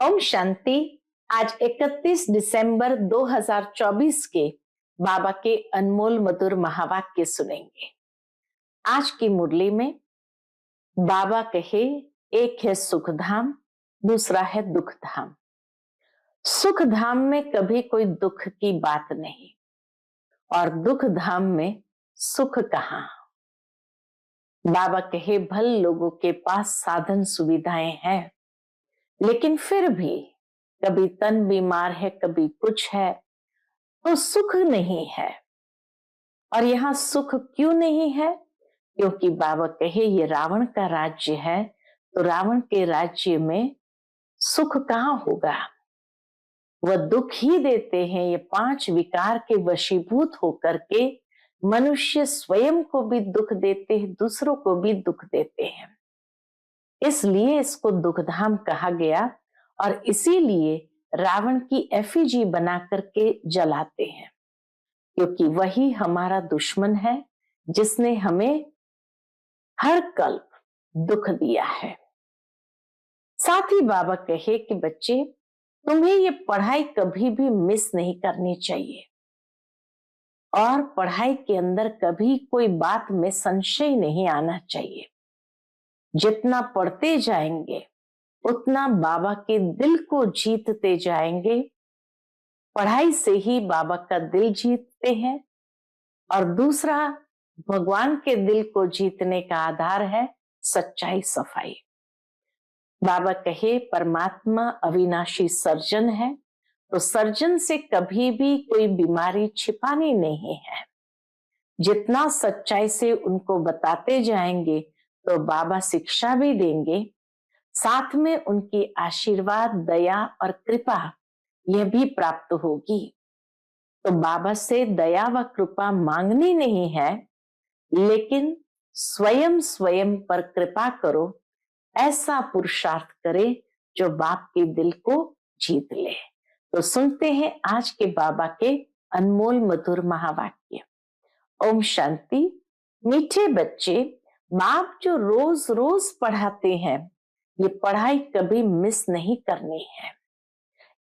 ओम शांति। आज 31 दिसंबर 2024 के बाबा के अनमोल मधुर महावाक्य सुनेंगे। आज की मुरली में बाबा कहे, एक है सुख धाम, दूसरा है दुख धाम। सुख धाम में कभी कोई दुख की बात नहीं और दुख धाम में सुख कहाँ। बाबा कहे, भल लोगों के पास साधन सुविधाएं हैं, लेकिन फिर भी कभी तन बीमार है, कभी कुछ है, तो सुख नहीं है। और यहाँ सुख क्यों नहीं है? क्योंकि बाबा कहे ये रावण का राज्य है, तो रावण के राज्य में सुख कहाँ होगा। वह दुख ही देते हैं। ये 5 विकार के वशीभूत होकर के मनुष्य स्वयं को भी दुख देते हैं, दूसरों को भी दुख देते हैं। इसलिए इसको दुखधाम कहा गया और इसीलिए रावण की एफिजी बना करके जलाते हैं, क्योंकि वही हमारा दुश्मन है जिसने हमें हर कल्प दुख दिया है। साथ ही बाबा कहे कि बच्चे, तुम्हें ये पढ़ाई कभी भी मिस नहीं करनी चाहिए और पढ़ाई के अंदर कभी कोई बात में संशय नहीं आना चाहिए। जितना पढ़ते जाएंगे उतना बाबा के दिल को जीतते जाएंगे। पढ़ाई से ही बाबा का दिल जीतते हैं और दूसरा भगवान के दिल को जीतने का आधार है सच्चाई, सफाई। बाबा कहे परमात्मा अविनाशी सर्जन है, तो सर्जन से कभी भी कोई बीमारी छिपानी नहीं है। जितना सच्चाई से उनको बताते जाएंगे तो बाबा शिक्षा भी देंगे, साथ में उनकी आशीर्वाद, दया और कृपा यह भी प्राप्त होगी। तो बाबा से दया व कृपा मांगनी नहीं है, लेकिन स्वयं पर कृपा करो। ऐसा पुरुषार्थ करे जो बाप के दिल को जीत ले। तो सुनते हैं आज के बाबा के अनमोल मधुर महावाक्य। ओम शांति। मीठे बच्चे, बाप जो रोज रोज पढ़ाते हैं, ये पढ़ाई कभी मिस नहीं करनी है।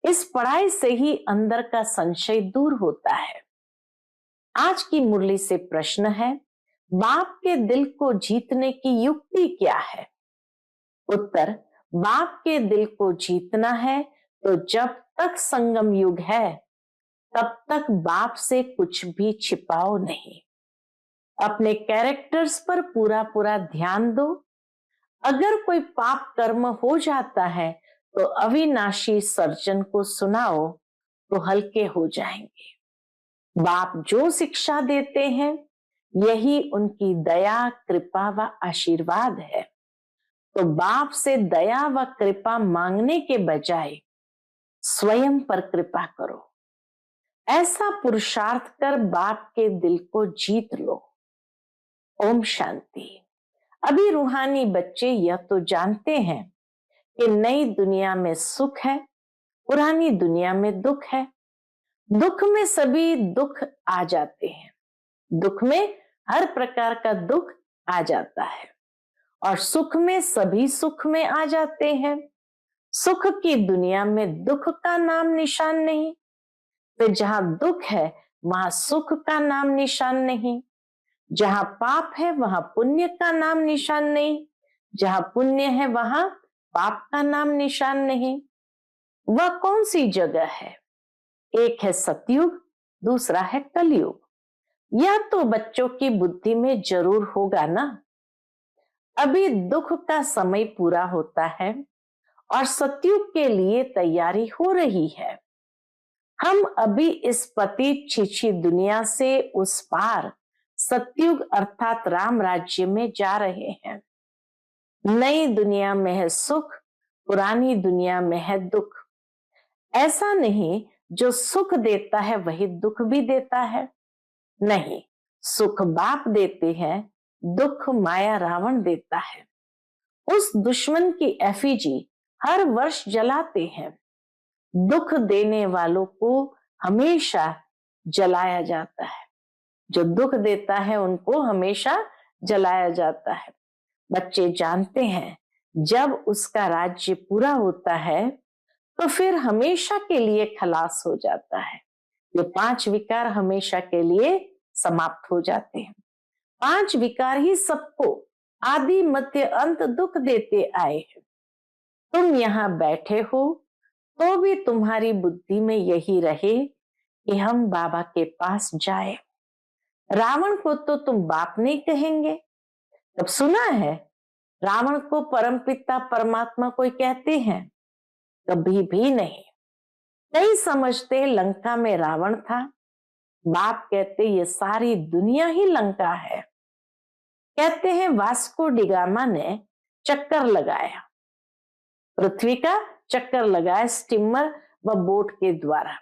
इस पढ़ाई से ही अंदर का संशय दूर होता है। आज की मुरली से प्रश्न है, बाप के दिल को जीतने की युक्ति क्या है? उत्तर, बाप के दिल को जीतना है तो जब तक संगम युग है तब तक बाप से कुछ भी छिपाओ नहीं। अपने कैरेक्टर्स पर पूरा पूरा ध्यान दो। अगर कोई पाप कर्म हो जाता है तो अविनाशी सर्जन को सुनाओ तो हल्के हो जाएंगे। बाप जो शिक्षा देते हैं यही उनकी दया, कृपा व आशीर्वाद है। तो बाप से दया व कृपा मांगने के बजाय स्वयं पर कृपा करो। ऐसा पुरुषार्थ कर बाप के दिल को जीत लो। ओम शांति। अभी रूहानी बच्चे यह तो जानते हैं कि नई दुनिया में सुख है, पुरानी दुनिया में दुख है। दुख में सभी दुख आ जाते हैं, दुख में हर प्रकार का दुख आ जाता है और सुख में सभी सुख में आ जाते हैं। सुख की दुनिया में दुख का नाम निशान नहीं, तो जहां दुख है वहां सुख का नाम निशान नहीं। जहां पाप है वहां पुण्य का नाम निशान नहीं, जहां पुण्य है वहां पाप का नाम निशान नहीं। वह कौन सी जगह है? एक है सतयुग, दूसरा है कलयुग। यह तो बच्चों की बुद्धि में जरूर होगा ना। अभी दुख का समय पूरा होता है और सतयुग के लिए तैयारी हो रही है। हम अभी इस पतित छिछी दुनिया से उस पार सतयुग अर्थात राम राज्य में जा रहे हैं। नई दुनिया में है सुख, पुरानी दुनिया में है दुख। ऐसा नहीं जो सुख देता है वही दुख भी देता है, नहीं। सुख बाप देते हैं, दुख माया रावण देता है। उस दुश्मन की एफिजी हर वर्ष जलाते हैं। दुख देने वालों को हमेशा जलाया जाता है, जो दुख देता है उनको हमेशा जलाया जाता है। बच्चे जानते हैं जब उसका राज्य पूरा होता है तो फिर हमेशा के लिए खलास हो जाता है। ये 5 विकार हमेशा के लिए समाप्त हो जाते हैं। 5 विकार ही सबको आदि मध्य अंत दुख देते आए हैं। तुम यहाँ बैठे हो तो भी तुम्हारी बुद्धि में यही रहे कि हम बाबा के पास जाए। रावण को तो तुम बाप नहीं कहेंगे। तब सुना है रावण को परमपिता परमात्मा कोई कहते हैं? कभी भी नहीं। नहीं समझते लंका में रावण था, बाप कहते ये सारी दुनिया ही लंका है। कहते हैं वास्को डिगामा ने चक्कर लगाया, पृथ्वी का चक्कर लगाया स्टीमर व बोट के द्वारा।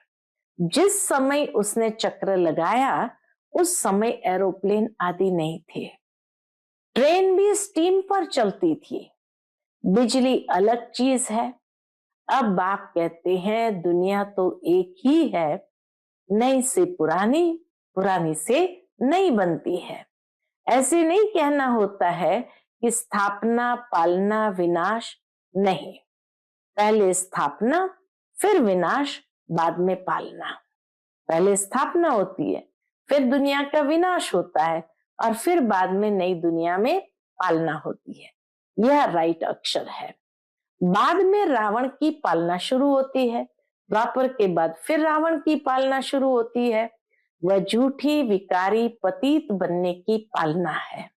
जिस समय उसने चक्र लगाया उस समय एरोप्लेन आदि नहीं थे, ट्रेन भी स्टीम पर चलती थी, बिजली अलग चीज है। अब बाप कहते हैं दुनिया तो एक ही है, नई से पुरानी, पुरानी से नई बनती है। ऐसे नहीं कहना होता है कि स्थापना पालना विनाश, नहीं, पहले स्थापना फिर विनाश, बाद में पालना। पहले स्थापना होती है, फिर दुनिया का विनाश होता है और फिर बाद में नई दुनिया में पालना होती है। यह राइट अक्षर है। बाद में रावण की पालना शुरू होती है, द्वापर के बाद फिर रावण की पालना शुरू होती है। वह झूठी विकारी पतित बनने की पालना है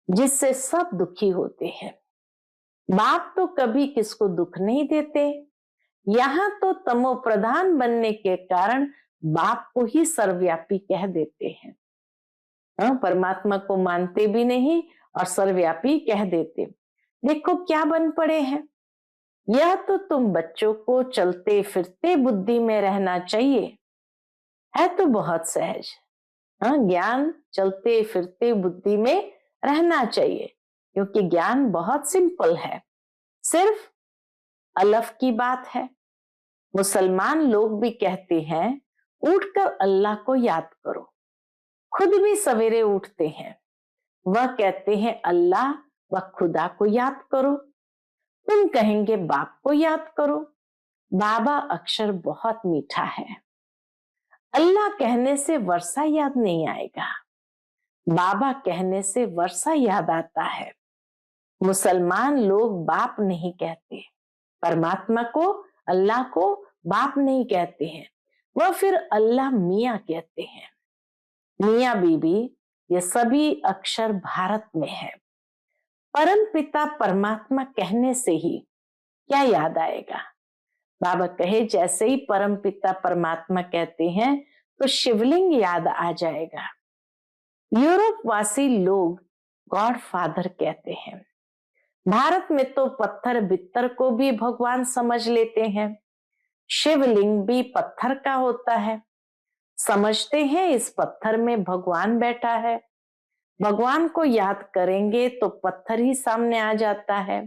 जिससे सब दुखी होते हैं। बाप तो कभी किसको दुख नहीं देते। यहाँ तो तमो प्रधान बनने के कारण बाप को ही सर्वव्यापी कह देते हैं। परमात्मा को मानते भी नहीं और सर्वव्यापी कह देते। देखो क्या बन पड़े हैं। यह तो तुम बच्चों को चलते फिरते बुद्धि में रहना चाहिए, है तो बहुत सहज। ज्ञान चलते फिरते बुद्धि में रहना चाहिए क्योंकि ज्ञान बहुत सिंपल है, सिर्फ अलफ की बात है। मुसलमान लोग भी कहते हैं उठकर अल्लाह को याद करो, खुद भी सवेरे उठते हैं, वह कहते हैं अल्लाह व खुदा को याद करो। तुम कहेंगे बाप को याद करो। बाबा अक्षर बहुत मीठा है। अल्लाह कहने से वर्षा याद नहीं आएगा, बाबा कहने से वर्षा याद आता है। मुसलमान लोग बाप नहीं कहते, परमात्मा को अल्लाह को बाप नहीं कहते हैं, वह फिर अल्लाह मियाँ कहते हैं। मियाँ बीबी ये सभी अक्षर भारत में है। परम पिता परमात्मा कहने से ही क्या याद आएगा। बाबा कहे जैसे ही परम पिता परमात्मा कहते हैं तो शिवलिंग याद आ जाएगा। यूरोप वासी लोग गॉड फादर कहते हैं। भारत में तो पत्थर बित्तर को भी भगवान समझ लेते हैं। शिवलिंग भी पत्थर का होता है, समझते हैं इस पत्थर में भगवान बैठा है। भगवान को याद करेंगे तो पत्थर ही सामने आ जाता है।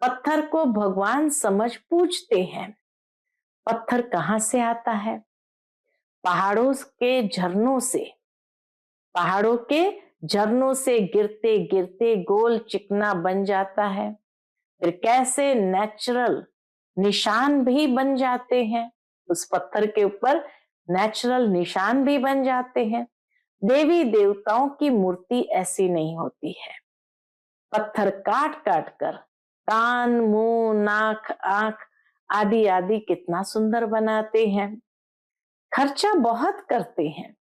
पत्थर को भगवान समझ पूछते हैं पत्थर कहाँ से आता है? पहाड़ों के झरनों से। पहाड़ों के झरनों से गिरते गिरते गोल चिकना बन जाता है, फिर कैसे नेचुरल निशान भी बन जाते हैं, उस पत्थर के ऊपर नेचुरल निशान भी बन जाते हैं। देवी देवताओं की मूर्ति ऐसी नहीं होती है। पत्थर काट काट कर कान मुंह नाक आंख आदि आदि कितना सुंदर बनाते हैं, खर्चा बहुत करते हैं।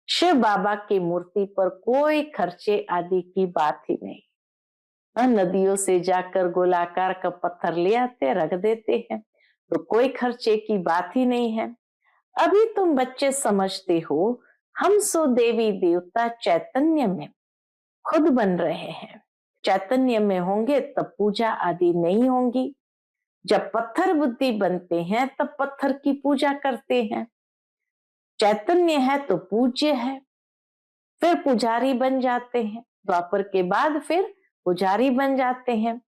शिव बाबा की मूर्ति पर कोई खर्चे आदि की बात ही नहीं। नदियों से जाकर गोलाकार का पत्थर ले आते रख देते हैं, तो कोई खर्चे की बात ही नहीं है। अभी तुम बच्चे समझते हो हम सो देवी देवता चैतन्य में खुद बन रहे हैं। चैतन्य में होंगे तब पूजा आदि नहीं होंगी। जब पत्थर बुद्धि बनते हैं तब पत्थर की पूजा करते हैं। चैतन्य है तो पूज्य है, फिर पुजारी बन जाते हैं। द्वापर के बाद फिर पुजारी बन जाते हैं।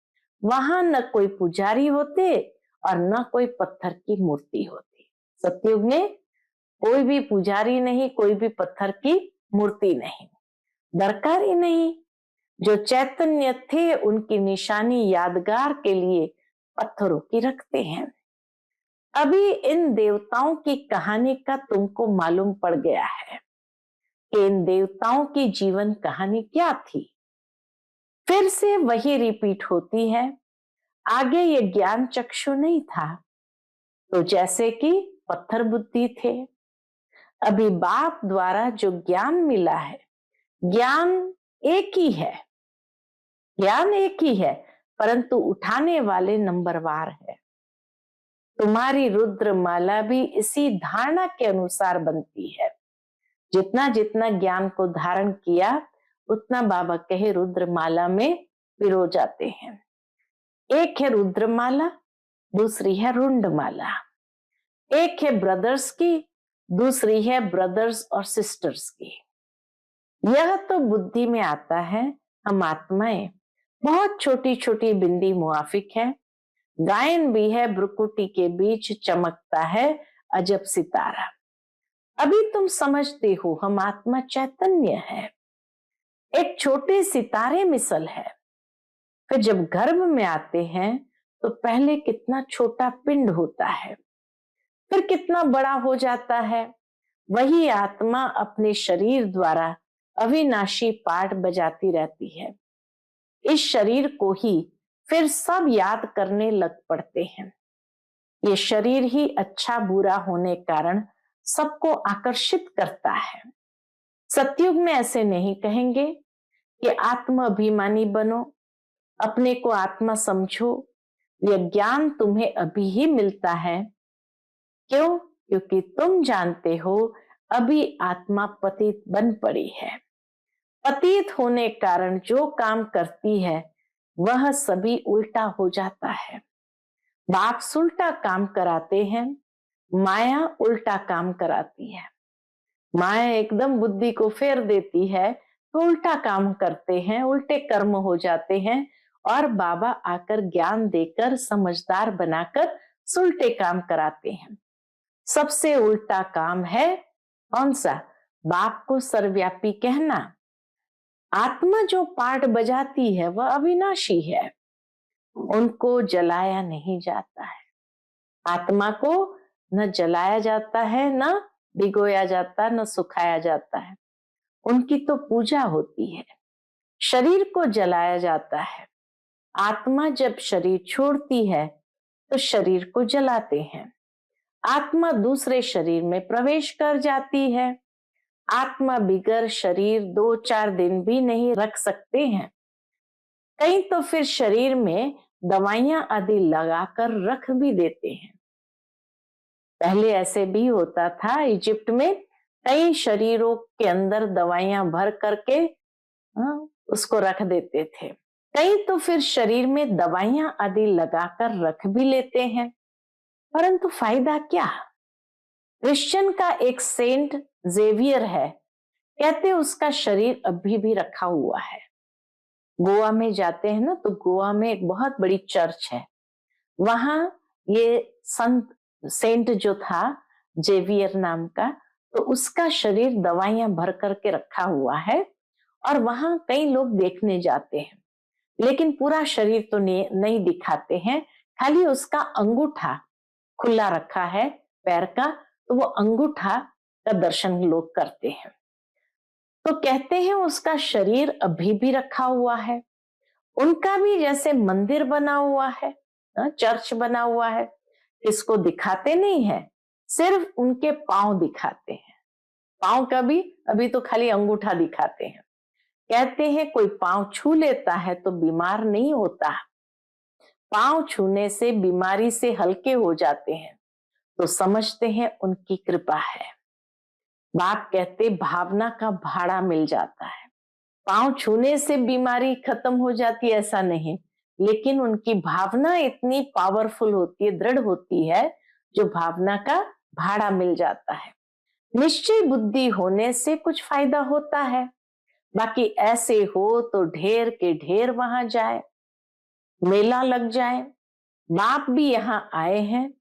वहां न कोई पुजारी होते और न कोई पत्थर की मूर्ति होती। सतयुग में कोई भी पुजारी नहीं, कोई भी पत्थर की मूर्ति नहीं, दरकार ही नहीं। जो चैतन्य थे उनकी निशानी यादगार के लिए पत्थरों की रखते हैं। अभी इन देवताओं की कहानी का तुमको मालूम पड़ गया है कि इन देवताओं की जीवन कहानी क्या थी। फिर से वही रिपीट होती है। आगे ये ज्ञान चक्षु नहीं था, तो जैसे कि पत्थर बुद्धि थे। अभी बाप द्वारा जो ज्ञान मिला है, ज्ञान एक ही है, ज्ञान एक ही है, परंतु उठाने वाले नंबरवार है। तुम्हारी रुद्र माला भी इसी धारणा के अनुसार बनती है। जितना जितना ज्ञान को धारण किया, उतना बाबा कहे रुद्र माला में पिरो जाते हैं। एक है रुद्र माला, दूसरी है रुंड माला। एक है ब्रदर्स की, दूसरी है ब्रदर्स और सिस्टर्स की। यह तो बुद्धि में आता है। हम आत्माएं बहुत छोटी छोटी बिंदी मुआफिक है। गायन भी है, ब्रुकुटी के बीच चमकता है अजब सितारा। अभी तुम समझते हो हम आत्मा चैतन्य है, एक छोटे सितारे मिसल है। फिर जब गर्भ में आते हैं तो पहले कितना छोटा पिंड होता है, फिर कितना बड़ा हो जाता है। वही आत्मा अपने शरीर द्वारा अविनाशी पाठ बजाती रहती है। इस शरीर को ही फिर सब याद करने लग पड़ते हैं। ये शरीर ही अच्छा बुरा होने कारण सबको आकर्षित करता है। सतयुग में ऐसे नहीं कहेंगे कि आत्म अभिमानी बनो, अपने को आत्मा समझो। यह ज्ञान तुम्हें अभी ही मिलता है। क्यों? क्योंकि तुम जानते हो अभी आत्मा पतित बन पड़ी है। पतित होने कारण जो काम करती है वह सभी उल्टा हो जाता है। बाप सुलटा काम कराते हैं, माया उल्टा काम कराती है। माया एकदम बुद्धि को फेर देती है तो उल्टा काम करते हैं, उल्टे कर्म हो जाते हैं। और बाबा आकर ज्ञान देकर समझदार बनाकर सुलटे काम कराते हैं। सबसे उल्टा काम है कौन सा? बाप को सर्वव्यापी कहना। आत्मा जो पाठ बजाती है वह अविनाशी है, उनको जलाया नहीं जाता है। आत्मा को न जलाया जाता है, न भिगोया जाता, न सुखाया जाता है। उनकी तो पूजा होती है। शरीर को जलाया जाता है। आत्मा जब शरीर छोड़ती है तो शरीर को जलाते हैं। आत्मा दूसरे शरीर में प्रवेश कर जाती है। आत्मा बिगर शरीर 2-4 दिन भी नहीं रख सकते हैं। कई तो फिर शरीर में दवाइयां आदि लगाकर रख भी देते हैं। पहले ऐसे भी होता था। इजिप्ट में कई शरीरों के अंदर दवाइयां भर करके उसको रख देते थे। कई तो फिर शरीर में दवाइयां आदि लगाकर रख भी लेते हैं, परंतु फायदा क्या? क्रिश्चियन का एक सेंट जेवियर है, कहते उसका शरीर अभी भी रखा हुआ है। गोवा में जाते हैं ना, तो गोवा में एक बहुत बड़ी चर्च है। वहां ये संत सेंट जो था जेवियर नाम का, तो उसका शरीर दवाइयां भर करके रखा हुआ है और वहां कई लोग देखने जाते हैं। लेकिन पूरा शरीर तो नहीं दिखाते हैं, खाली उसका अंगूठा खुला रखा है पैर का, तो वो अंगूठा का दर्शन लोग करते हैं। तो कहते हैं उसका शरीर अभी भी रखा हुआ है। उनका भी जैसे मंदिर बना हुआ है, चर्च बना हुआ है, इसको दिखाते नहीं है, सिर्फ उनके पांव दिखाते हैं। पांव का भी अभी तो खाली अंगूठा दिखाते हैं। कहते हैं कोई पांव छू लेता है तो बीमार नहीं होता, पांव छूने से बीमारी से हल्के हो जाते हैं, तो समझते हैं उनकी कृपा है। बाप कहते भावना का भाड़ा मिल जाता है। पांव छूने से बीमारी खत्म हो जाती है ऐसा नहीं, लेकिन उनकी भावना इतनी पावरफुल होती है, दृढ़ होती है, जो भावना का भाड़ा मिल जाता है। निश्चय बुद्धि होने से कुछ फायदा होता है, बाकी ऐसे हो तो ढेर के ढेर वहां जाए, मेला लग जाए। बाप भी यहाँ आए हैं,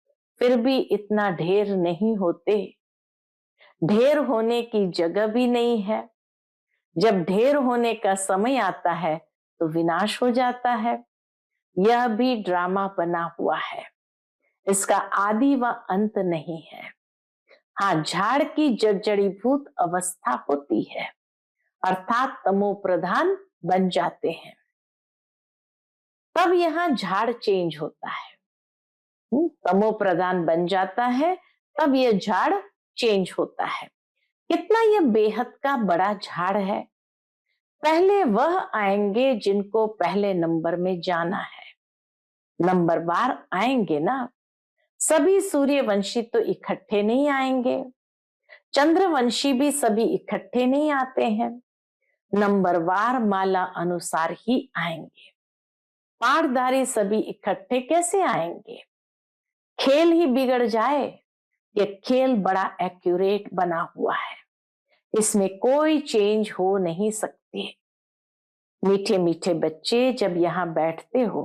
फिर भी इतना ढेर नहीं होते। ढेर होने की जगह भी नहीं है। जब ढेर होने का समय आता है तो विनाश हो जाता है। यह भी ड्रामा बना हुआ है। इसका आदि व अंत नहीं है। हाँ, झाड़ की जर्जरीभूत अवस्था होती है, अर्थात तमो प्रधान बन जाते हैं, तब यहां झाड़ चेंज होता है। तमो प्रधान बन जाता है, तब यह झाड़ चेंज होता है। कितना यह बेहद का बड़ा झाड़ है। पहले वह आएंगे जिनको पहले नंबर में जाना है, नंबरवार आएंगे ना। सभी सूर्यवंशी तो इकट्ठे नहीं आएंगे, चंद्रवंशी भी सभी इकट्ठे नहीं आते हैं, नंबरवार माला अनुसार ही आएंगे। पाठधारी सभी इकट्ठे कैसे आएंगे? खेल ही बिगड़ जाए। यह खेल बड़ा एक्यूरेट बना हुआ है, इसमें कोई चेंज हो नहीं सकती। मीठे मीठे बच्चे जब यहाँ बैठते हो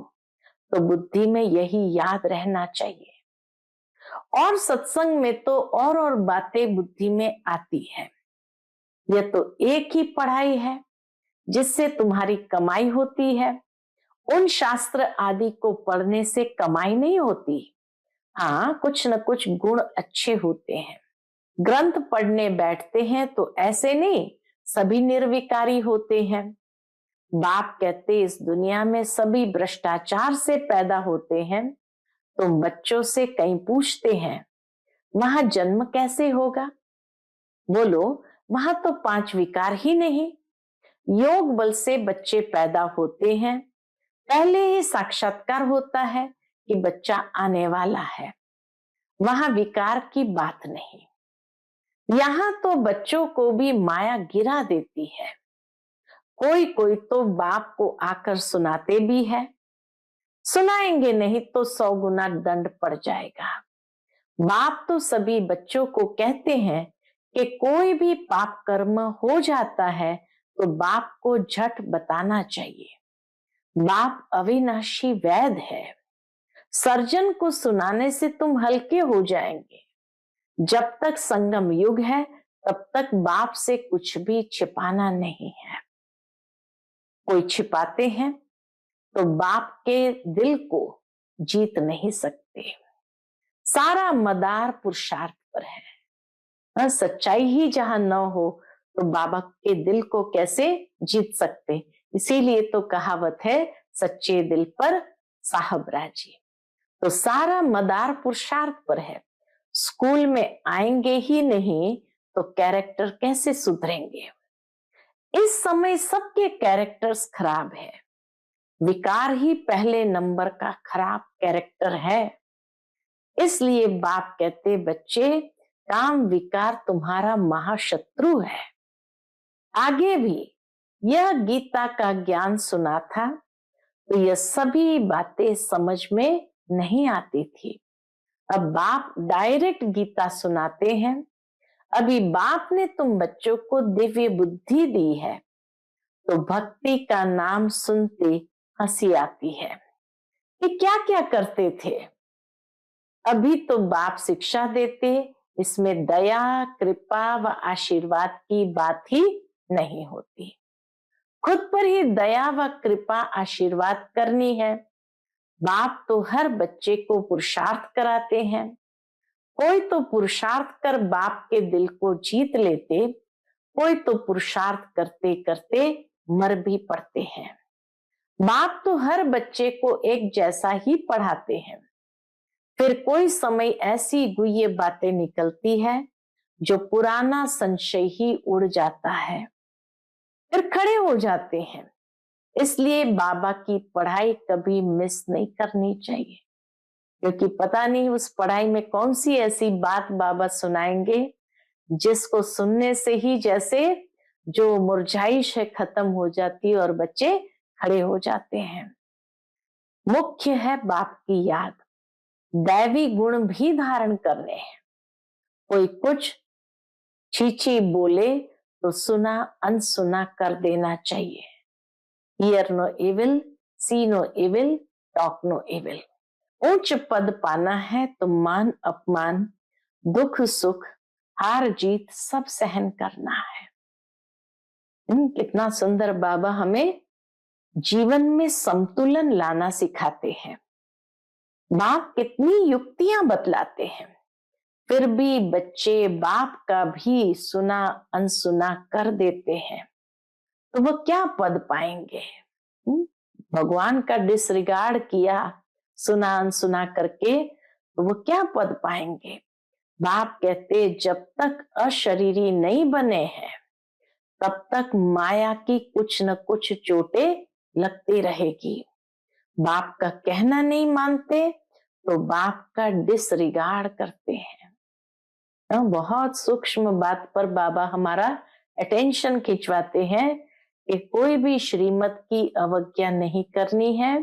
तो बुद्धि में यही याद रहना चाहिए। और सत्संग में तो और बातें बुद्धि में आती है। यह तो एक ही पढ़ाई है जिससे तुम्हारी कमाई होती है। उन शास्त्र आदि को पढ़ने से कमाई नहीं होती। हाँ, कुछ न कुछ गुण अच्छे होते हैं। ग्रंथ पढ़ने बैठते हैं तो ऐसे नहीं सभी निर्विकारी होते हैं। बाप कहते इस दुनिया में सभी भ्रष्टाचार से पैदा होते हैं। तुम बच्चों से कहीं पूछते हैं वहां जन्म कैसे होगा? बोलो, वहां तो 5 विकार ही नहीं। योग बल से बच्चे पैदा होते हैं, पहले ही साक्षात्कार होता है कि बच्चा आने वाला है। वहां विकार की बात नहीं। यहां तो बच्चों को भी माया गिरा देती है। कोई कोई तो बाप को आकर सुनाते भी है, सुनाएंगे नहीं तो 100 गुना दंड पड़ जाएगा। बाप तो सभी बच्चों को कहते हैं कि कोई भी पाप कर्म हो जाता है तो बाप को झट बताना चाहिए। बाप अविनाशी वैद है। सर्जन को सुनाने से तुम हल्के हो जाएंगे। जब तक संगम युग है तब तक बाप से कुछ भी छिपाना नहीं है। कोई छिपाते हैं तो बाप के दिल को जीत नहीं सकते। सारा मदार पुरुषार्थ पर है। सच्चाई ही जहां न हो तो बाबा के दिल को कैसे जीत सकते? इसीलिए तो कहावत है, सच्चे दिल पर साहब राजी। तो सारा मदार पुरुषार्थ पर है। स्कूल में आएंगे ही नहीं तो कैरेक्टर कैसे सुधरेंगे? इस समय सबके कैरेक्टर्स खराब है। विकार ही पहले नंबर का खराब कैरेक्टर है। इसलिए बाप कहते बच्चे, काम विकार तुम्हारा महाशत्रु है। आगे भी यह गीता का ज्ञान सुना था तो यह सभी बातें समझ में नहीं आती थी। अब बाप डायरेक्ट गीता सुनाते हैं। अभी बाप ने तुम बच्चों को दिव्य बुद्धि दी है तो भक्ति का नाम सुनते हंसी आती है कि क्या क्या करते थे। अभी तो बाप शिक्षा देते, इसमें दया कृपा व आशीर्वाद की बात ही नहीं होती। खुद पर ही दया व कृपा आशीर्वाद करनी है। बाप तो हर बच्चे को पुरुषार्थ कराते हैं। कोई तो पुरुषार्थ कर बाप के दिल को जीत लेते, कोई तो पुरुषार्थ करते करते मर भी पड़ते हैं। बाप तो हर बच्चे को एक जैसा ही पढ़ाते हैं। फिर कोई समय ऐसी गुह्य बातें निकलती है जो पुराना संशय ही उड़ जाता है, फिर खड़े हो जाते हैं। इसलिए बाबा की पढ़ाई कभी मिस नहीं करनी चाहिए, क्योंकि पता नहीं उस पढ़ाई में कौन सी ऐसी बात बाबा सुनाएंगे जिसको सुनने से ही जैसे जो मुरझाइश है खत्म हो जाती है और बच्चे खड़े हो जाते हैं। मुख्य है बाप की याद। दैवी गुण भी धारण करने हैं। कोई कुछ छीछी बोले तो सुना अनसुना कर देना चाहिए। Hear no evil, see no evil, talk no evil। उच्च पद पाना है तो मान अपमान, दुख सुख, हार जीत सब सहन करना है। कितना सुंदर बाबा हमें जीवन में संतुलन लाना सिखाते हैं। बाप कितनी युक्तियां बतलाते हैं, फिर भी बच्चे बाप का भी सुना अनसुना कर देते हैं, तो वो क्या पद पाएंगे? भगवान का डिसरिगार्ड किया सुना अनसुना करके, तो वो क्या पद पाएंगे? बाप कहते जब तक अशरीरी नहीं बने हैं तब तक माया की कुछ न कुछ चोटें लगती रहेगी। बाप का कहना नहीं मानते तो बाप का डिसरिगार्ड करते हैं। बहुत सूक्ष्म बात पर बाबा हमारा अटेंशन खिंचवाते हैं कि कोई भी श्रीमत की अवज्ञा नहीं करनी है।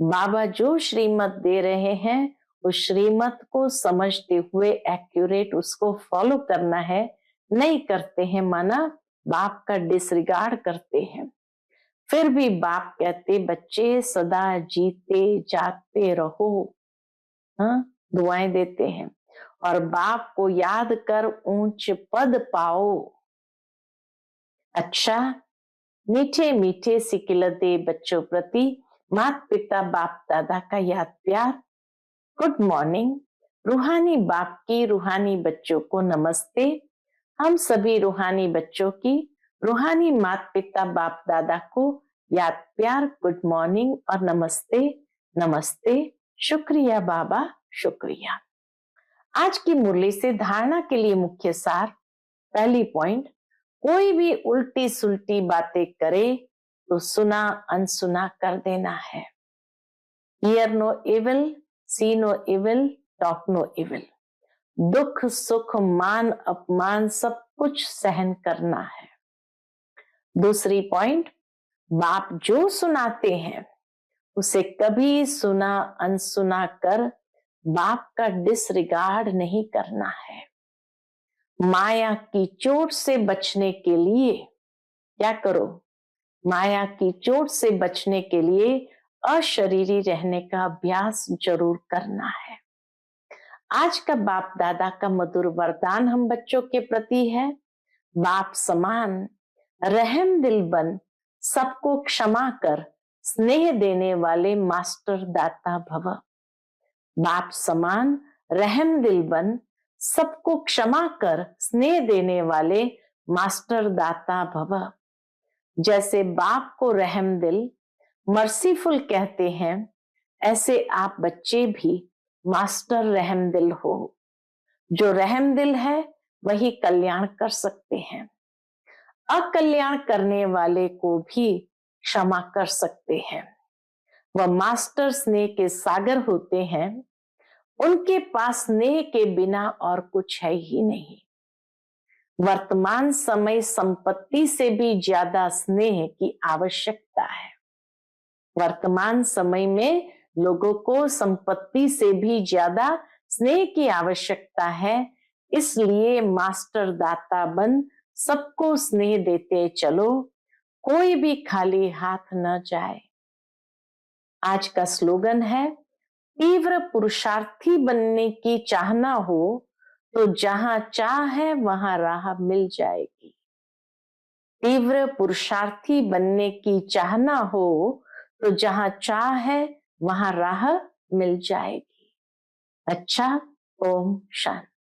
बाबा जो श्रीमत दे रहे हैं उस श्रीमत को समझते हुए एक्यूरेट उसको फॉलो करना है। नहीं करते हैं माना बाप का डिसरिगार्ड करते हैं। फिर भी बाप कहते बच्चे सदा जीते जागते रहो, हाँ, दुआएं देते हैं और बाप को याद कर ऊंच पद पाओ। अच्छा, मीठे मीठे सिकिलते बच्चों प्रति माता पिता बाप दादा का याद प्यार। Good morning. रूहानी बाप की रूहानी बच्चों को नमस्ते। हम सभी रूहानी बच्चों की रूहानी माता पिता बाप दादा को याद प्यार, गुड मॉर्निंग और नमस्ते। नमस्ते, शुक्रिया बाबा, शुक्रिया। आज की मुरली से धारणा के लिए मुख्य सार। पहली पॉइंट, कोई भी उल्टी सुल्टी बातें करे तो सुना अनसुना कर देना है। Hear no evil, see no evil, talk no evil. दुख सुख मान अपमान सब कुछ सहन करना है। दूसरी पॉइंट, बाप जो सुनाते हैं उसे कभी सुना अनसुना कर बाप का डिसरिगार्ड नहीं करना है। माया की चोट से बचने के लिए क्या करो? माया की चोट से बचने के लिए अशरीरी रहने का अभ्यास जरूर करना है। आज का बाप दादा का मधुर वरदान हम बच्चों के प्रति है, बाप समान रहम दिल बन सबको क्षमा कर स्नेह देने वाले मास्टर दाता भव। बाप समान रहम दिल बन सबको क्षमा कर स्नेह देने वाले मास्टर दाता भव। जैसे बाप को रहम दिल मर्सीफुल कहते हैं, ऐसे आप बच्चे भी मास्टर रहम दिल हो। जो रहम दिल है वही कल्याण कर सकते हैं, अकल्याण करने वाले को भी क्षमा कर सकते हैं। वह मास्टर स्नेह के सागर होते हैं, उनके पास स्नेह के बिना और कुछ है ही नहीं। वर्तमान समय संपत्ति से भी ज्यादा स्नेह की आवश्यकता है। वर्तमान समय में लोगों को संपत्ति से भी ज्यादा स्नेह की आवश्यकता है, इसलिए मास्टर दाता बन सबको स्नेह देते चलो, कोई भी खाली हाथ न जाए। आज का स्लोगन है, तीव्र पुरुषार्थी बनने की चाहना हो तो जहां चाह है वहां राह मिल जाएगी। तीव्र पुरुषार्थी बनने की चाहना हो तो जहां चाह है वहां राह मिल जाएगी। अच्छा, ओम शांति।